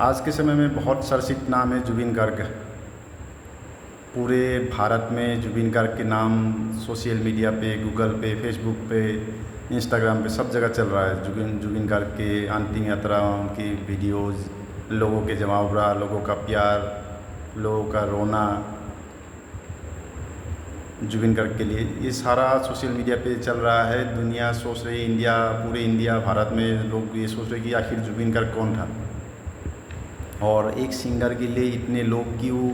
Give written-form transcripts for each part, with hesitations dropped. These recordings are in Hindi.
आज के समय में बहुत चर्चित नाम है जुबिन गर्ग। पूरे भारत में जुबिन गर्ग के नाम सोशल मीडिया पे, गूगल पे, फेसबुक पे, इंस्टाग्राम पे सब जगह चल रहा है। जुबिन गर्ग के अंतिम यात्रा, उनकी वीडियोज़, लोगों के जमावड़ा, लोगों का प्यार, लोगों का रोना जुबिन गर्ग के लिए, ये सारा सोशल मीडिया पे चल रहा है। दुनिया सोच रही, इंडिया, पूरे इंडिया भारत में लोग ये सोच रहे कि आखिर जुबिन गर्ग कौन था और एक सिंगर के लिए इतने लोग क्यों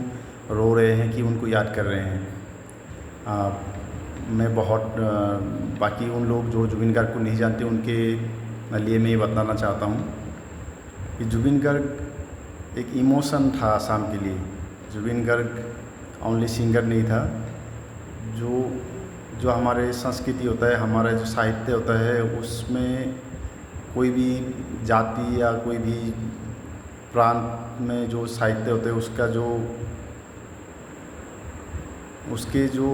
रो रहे हैं कि उनको याद कर रहे हैं। मैं बहुत बाकी उन लोग जो जुबिन गर्ग को नहीं जानते उनके लिए मैं ये बताना चाहता हूँ कि जुबिन गर्ग एक इमोशन था आसाम के लिए। जुबिन गर्ग ओनली सिंगर नहीं था। जो हमारे संस्कृति होता है, हमारा जो साहित्य होता है, उसमें कोई भी जाति या कोई भी प्रांत में जो साहित्य होते हैं उसके जो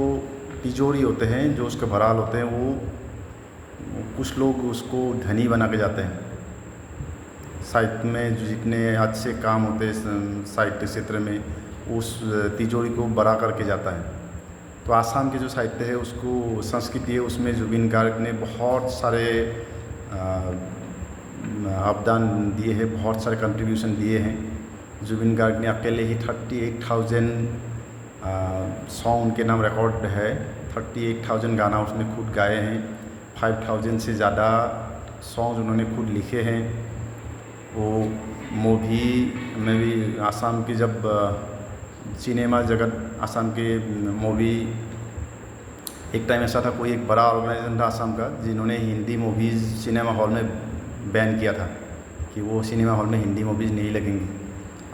तिजोरी होते हैं, जो उसके भराल होते हैं, वो कुछ लोग उसको धनी बना के जाते हैं। साहित्य में जो जितने अच्छे काम होते हैं साहित्य क्षेत्र में, उस तिजोरी को बड़ा करके जाता है। तो आसाम के जो साहित्य है, उसको संस्कृति है, उसमें जुबिन गर्ग ने बहुत सारे अवदान दिए हैं, बहुत सारे कंट्रीब्यूशन दिए हैं। जुबिन गर्ग ने अकेले ही 38,000 सॉन्ग उनके नाम रिकॉर्ड है। 38,000 गाना उसने खुद गाए हैं। 5,000 से ज़्यादा सॉन्ग उन्होंने खुद लिखे हैं। वो मूवी में भी आसाम की जब सिनेमा जगत, आसाम के मूवी, एक टाइम ऐसा था, कोई एक बड़ा ऑर्गेनाइजेशन था आसाम का जिन्होंने हिंदी मूवीज़ सिनेमा हॉल में बैन किया था कि वो सिनेमा हॉल में हिंदी मूवीज़ नहीं लगेंगी।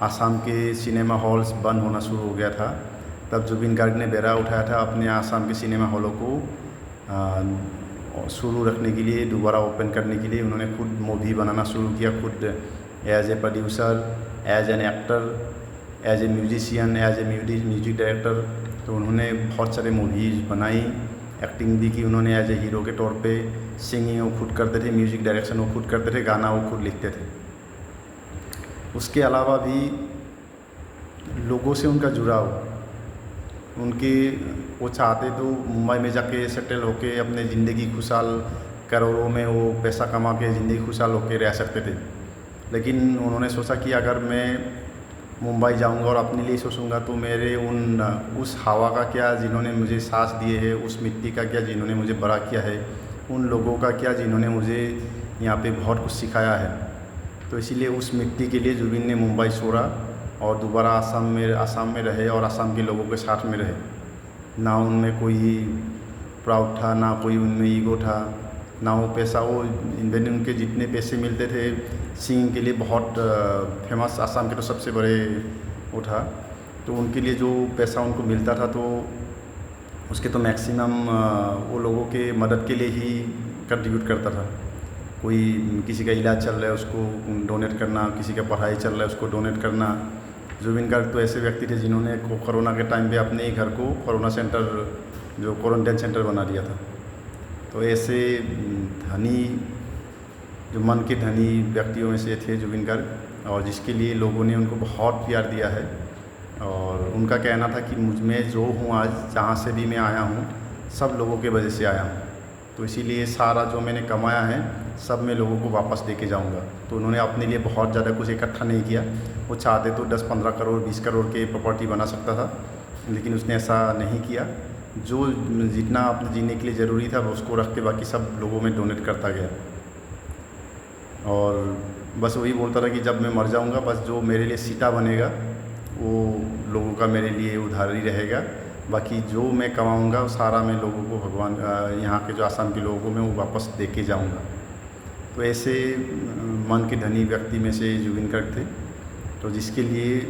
आसाम के सिनेमा हॉल्स बंद होना शुरू हो गया था। तब जुबिन गर्ग ने बेड़ा उठाया था अपने आसाम के सिनेमा हॉलों को शुरू रखने के लिए, दोबारा ओपन करने के लिए। उन्होंने खुद मूवी बनाना शुरू किया, खुद as a producer, as an actor, as a musician, as a music director. तो उन्होंने बहुत सारे मूवीज़ बनाई, एक्टिंग भी की उन्होंने एज ए हीरो के तौर पे। सिंगिंग वो खुद करते थे, म्यूज़िक डायरेक्शन वो खुद करते थे, गाना वो खुद लिखते थे। उसके अलावा भी लोगों से उनका जुड़ाव, वो चाहते तो मुंबई में जाके सेटल होके अपने ज़िंदगी खुशहाल, करोड़ों में वो पैसा कमा के ज़िंदगी खुशहाल होके रह सकते थे। लेकिन उन्होंने सोचा कि अगर मैं मुंबई जाऊंगा और अपने लिए सोचूंगा तो मेरे उस हवा का क्या जिन्होंने मुझे सांस दिए है, उस मिट्टी का क्या जिन्होंने मुझे बड़ा किया है, उन लोगों का क्या जिन्होंने मुझे यहाँ पे बहुत कुछ सिखाया है। तो इसीलिए उस मिट्टी के लिए जुबिन ने मुंबई छोड़ा और दोबारा आसाम में रहे और आसाम के लोगों के साथ में रहे। ना उनमें कोई प्राउड था, ना कोई उनमें ईगो था, ना वो पैसा, वो इन्वेंट उनके जितने पैसे मिलते थे सिंगिंग के लिए, बहुत फेमस आसाम के तो सबसे बड़े वो था। तो उनके लिए जो पैसा उनको मिलता था तो उसके तो मैक्सिमम वो लोगों के मदद के लिए ही कंट्रीब्यूट करता था। कोई किसी का इलाज चल रहा है उसको डोनेट करना, किसी का पढ़ाई चल रहा है उसको डोनेट करना। जुबिन गर्ग तो ऐसे व्यक्ति थे जिन्होंने कोरोना के टाइम पे अपने ही घर को कोरोना सेंटर, जो क्वारंटाइन सेंटर बना दिया था। तो ऐसे धनी, जो मन के धनी व्यक्तियों में से थे जुबिन गर्ग, और जिसके लिए लोगों ने उनको बहुत प्यार दिया है। और उनका कहना था कि मुझ में जो हूँ आज, जहाँ से भी मैं आया हूँ, सब लोगों के वजह से आया हूँ। तो इसीलिए सारा जो मैंने कमाया है सब मैं लोगों को वापस दे के जाऊँगा। तो उन्होंने अपने लिए बहुत ज़्यादा कुछ इकट्ठा नहीं किया। वो चाहते तो 10-15 करोड़, 20 करोड़ के प्रॉपर्टी बना सकता था, लेकिन उसने ऐसा नहीं किया। जो जितना अपने जीने के लिए ज़रूरी था वो उसको रख के बाकी सब लोगों में डोनेट करता गया। और बस वही बोलता था कि जब मैं मर जाऊंगा, बस जो मेरे लिए सीटा बनेगा वो लोगों का मेरे लिए उधार ही रहेगा। बाकी जो मैं कमाऊंगा वो सारा मैं लोगों को, भगवान, यहाँ के जो आसाम के लोगों को मैं वो वापस दे के जाऊँगा। तो ऐसे मन के धनी व्यक्ति में से जुबिन गर्ग थे। तो जिसके लिए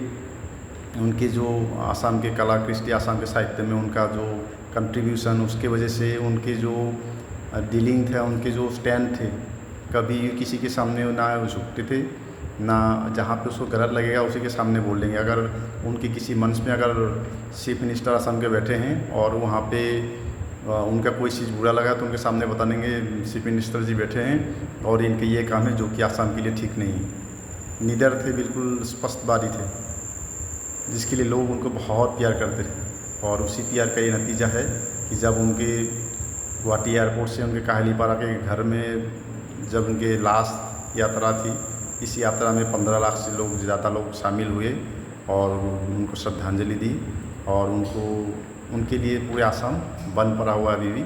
उनके जो आसाम के कला कृष्टि, आसाम के साहित्य में उनका जो कंट्रीब्यूशन, उसके वजह से उनके जो डीलिंग थे, उनके जो स्टैंड थे, कभी किसी के सामने ना झुकते थे, ना जहाँ पे उसको गलत लगेगा उसी के सामने बोल देंगे। अगर उनके किसी मंच में अगर चीफ मिनिस्टर आसाम के बैठे हैं और वहाँ पे उनका कोई चीज़ बुरा लगा तो उनके सामने बता देंगे चीफ मिनिस्टर जी बैठे हैं और इनके ये काम है जो कि आसाम के लिए ठीक नहीं है। निडर थे, बिल्कुल स्पष्टवादी थे, जिसके लिए लोग उनको बहुत प्यार करते थे। और उसी प्यार का ये नतीजा है कि जब उनके गुवाहाटी एयरपोर्ट से उनके काहलीपारा के घर में जब उनके लास्ट यात्रा थी, इस यात्रा में 15 लाख से लोग ज़्यादा लोग शामिल हुए और उनको श्रद्धांजलि दी। और उनके लिए पूरे आसाम बंद पड़ा हुआ अभी भी,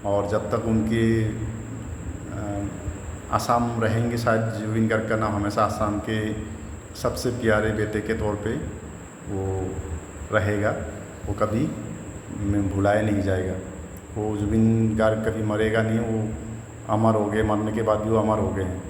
और जब तक उनके आसाम रहेंगे, शायद जुबिन गर्ग का नाम हमेशा आसाम के सबसे प्यारे बेटे के तौर पे वो रहेगा, वो कभी भुलाया नहीं जाएगा। वो जुबिन गार्ग कभी मरेगा नहीं, वो अमर हो गए, मरने के बाद भी वो अमर हो गए हैं।